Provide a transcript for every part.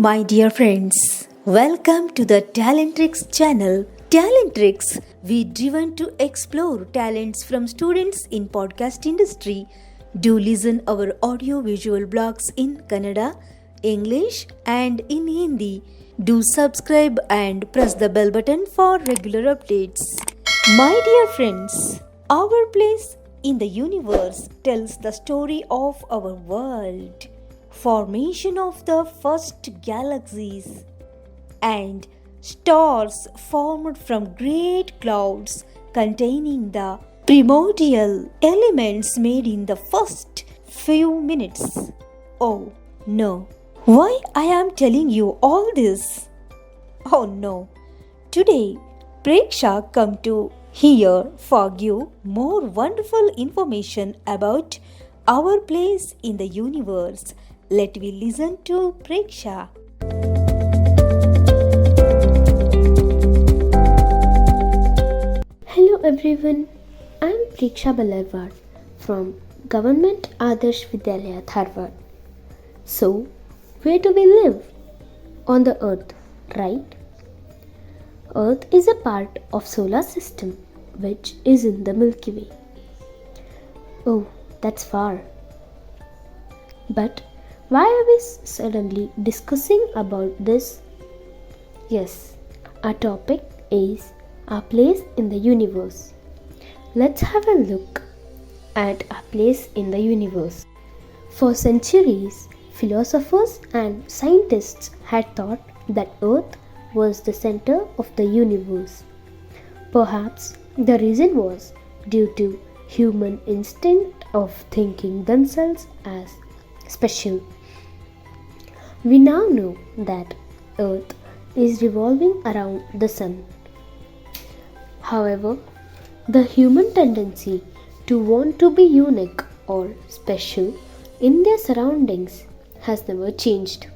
my dear friends. Welcome to the Talentrix channel. Talentrix, we driven to explore talents from students in podcast industry. Do listen our audio visual blogs in Kannada, English and in Hindi. Do subscribe and press the bell button for regular updates. My dear friends, our place in the universe tells the story of our world. Formation of the first galaxies and stars formed from great clouds containing the primordial elements made in the first few minutes. Oh no, why I am telling you all this? Oh no, today Preksha come to here for you more wonderful information about our place in the universe. Let me listen to Preksha. Hello everyone, I am Preksha from Govt Adarsha Vidyalaya, Dharwad. So, where do we live? On the Earth, right? Earth is a part of solar system which is in the Milky Way. Oh, that's far. But why are we suddenly discussing about this? Yes, our topic is our place in the universe. Let's have a look at our place in the universe. For centuries, philosophers and scientists had thought that Earth was the center of the universe. Perhaps the reason was due to human instinct of thinking themselves as special. We now know that Earth is revolving around the Sun. However, the human tendency to want to be unique or special in their surroundings has never changed.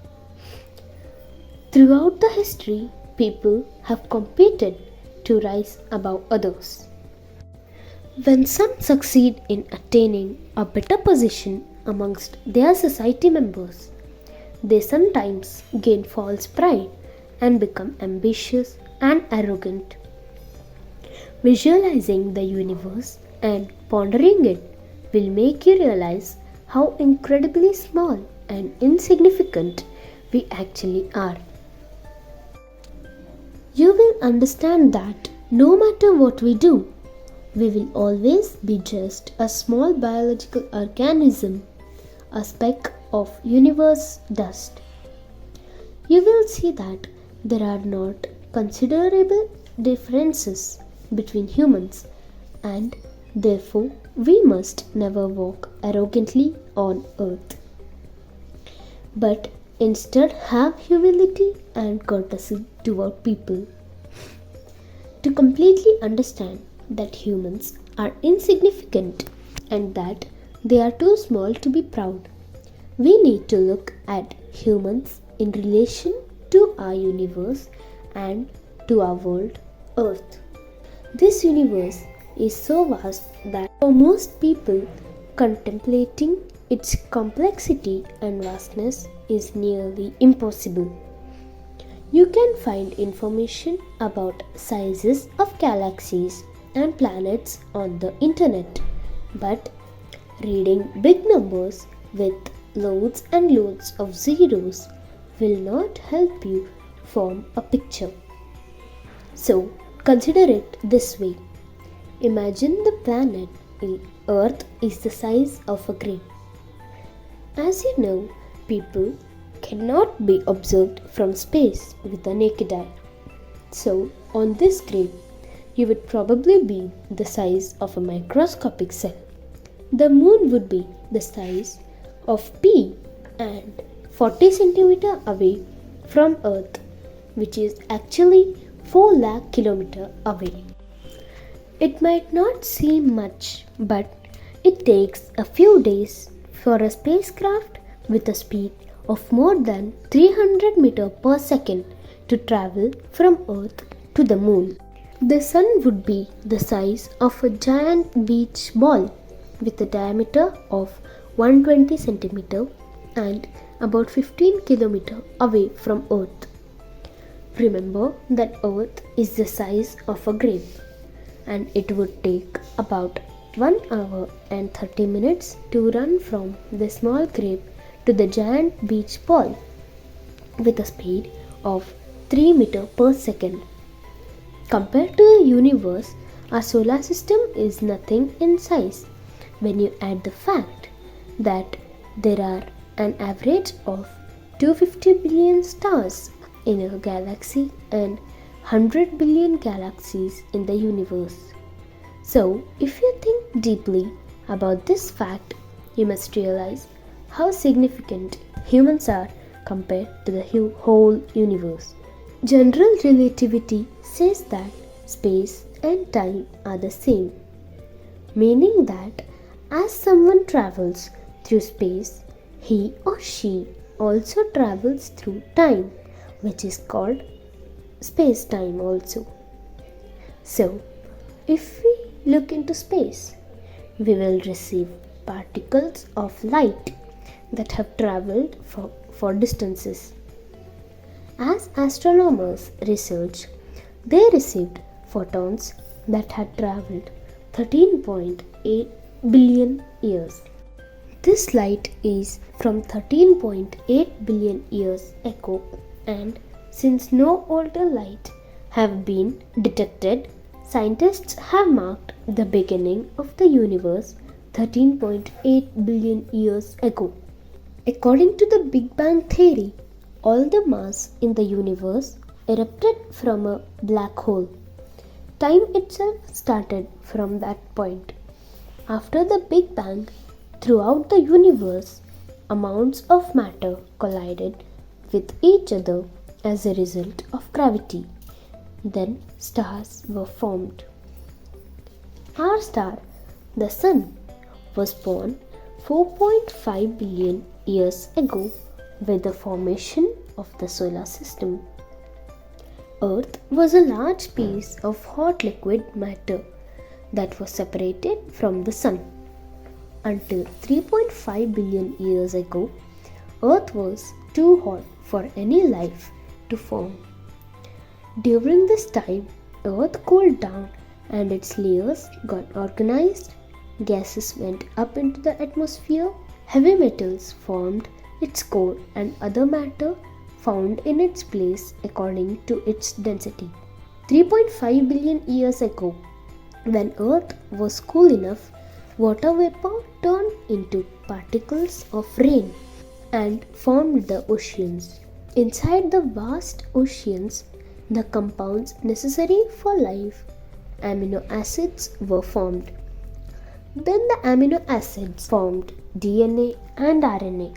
Throughout the history, people have competed to rise above others. When some succeed in attaining a better position amongst their society members, they sometimes gain false pride and become ambitious and arrogant. Visualizing the universe and pondering it will make you realize how incredibly small and insignificant we actually are. You will understand that no matter what we do, we will always be just a small biological organism, a speck of universe dust. You will see that there are not considerable differences between humans, and therefore we must never walk arrogantly on earth, but instead have humility and courtesy toward people. To completely understand that humans are insignificant and that they are too small to be proud, we need to look at humans in relation to our universe and to our world, Earth. This universe is so vast that for most people, contemplating its complexity and vastness is nearly impossible. You can find information about sizes of galaxies and planets on the internet, but reading big numbers with loads and loads of zeros will not help you form a picture. So, consider it this way. Imagine the planet Earth is the size of a grain. As you know, people cannot be observed from space with the naked eye. So, on this grain, you would probably be the size of a microscopic cell. The moon would be the size of pea and 40 centimeters away from Earth, which is actually 4 lakh kilometers away. It might not seem much, but it takes a few days for a spacecraft with a speed of more than 300 meters per second to travel from Earth to the moon. The Sun would be the size of a giant beach ball with a diameter of 120 centimeters and about 15 kilometers away from Earth. Remember that Earth is the size of a grape, and it would take about 1 hour and 30 minutes to run from the small grape to the giant beach ball with a speed of 3 meters per second. Compared to the universe, our solar system is nothing in size when you add the fact that there are an average of 250 billion stars in a galaxy and 100 billion galaxies in the universe. So, if you think deeply about this fact, you must realize how significant humans are compared to the whole universe. General relativity says that space and time are the same, meaning that as someone travels through space, he or she also travels through time, which is called space-time also. So, if we look into space, we will receive particles of light that have traveled for distances. As astronomers research, they received photons that had traveled 13.8 billion years. This light is from 13.8 billion years ago, and since no older light have been detected, scientists have marked the beginning of the universe 13.8 billion years ago. According to the Big Bang theory, all the mass in the universe erupted from a black hole. Time itself started from that point. After the Big Bang, throughout the universe, amounts of matter collided with each other as a result of gravity. Then stars were formed. Our star, the Sun, was born 4.5 billion years ago with the formation of the solar system. Earth was a large piece of hot liquid matter that was separated from the Sun. Until 3.5 billion years ago, Earth was too hot for any life to form. During this time, Earth cooled down and its layers got organized. Gases went up into the atmosphere, heavy metals formed its core, and other matter found in its place according to its density. 3.5 billion years ago, when Earth was cool enough, water vapor turned into particles of rain and formed the oceans. Inside the vast oceans, the compounds necessary for life, amino acids, were formed. Then the amino acids formed DNA and RNA.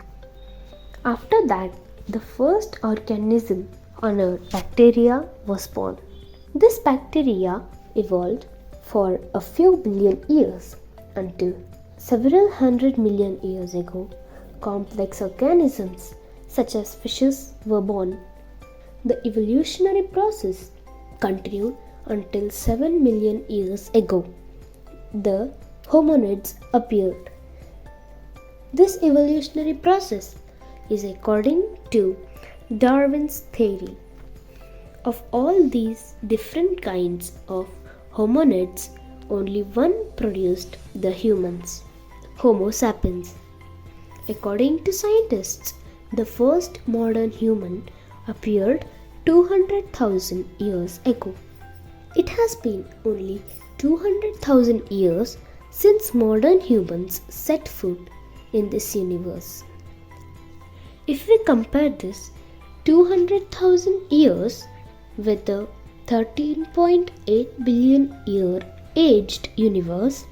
After that, the first organism on Earth, bacteria, was born. This bacteria evolved for a few billion years until several hundred million years ago, complex organisms such as fishes were born. The evolutionary process continued until 7 million years ago. The hominids appeared. This evolutionary process is according to Darwin's theory. Of all these different kinds of hominids, only one produced the humans, Homo sapiens. According to scientists, the first modern human appeared 200,000 years ago. It has been only 200,000 years since modern humans set foot in this universe. If we compare this 200,000 years with the 13.8 billion year aged universe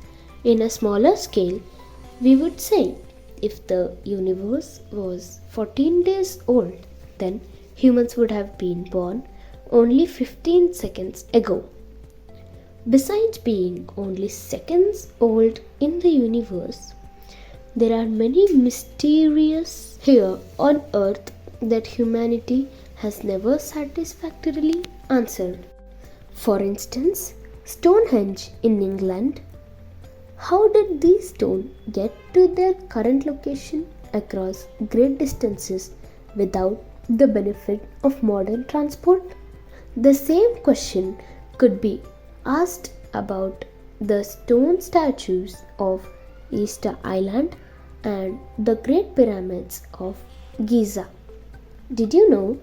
in a smaller scale, we would say if the universe was 14 days old, then humans would have been born only 15 seconds ago. Besides being only seconds old in the universe, there are many mysteries here on Earth that humanity has never satisfactorily answered. For instance, Stonehenge in England. How did these stones get to their current location across great distances without the benefit of modern transport? The same question could be asked about the stone statues of Easter Island and the Great Pyramids of Giza. Did you know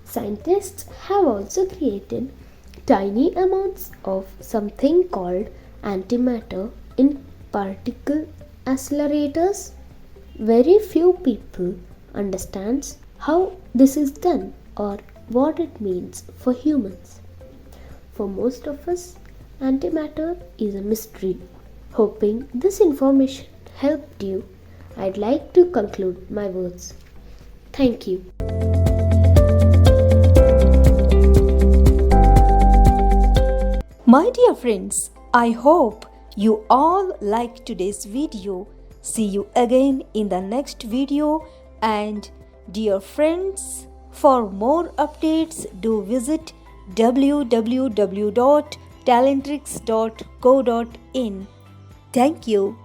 scientists have also created tiny amounts of something called antimatter in particle accelerators? Very few people understands how this is done or what it means for humans. For most of us, antimatter is a mystery. Hoping this information helped you, I'd like to conclude my words. Thank you. My dear friends, I hope you all liked today's video. See you again in the next video, and dear friends, for more updates do visit www.talentrix.co.in. Thank you.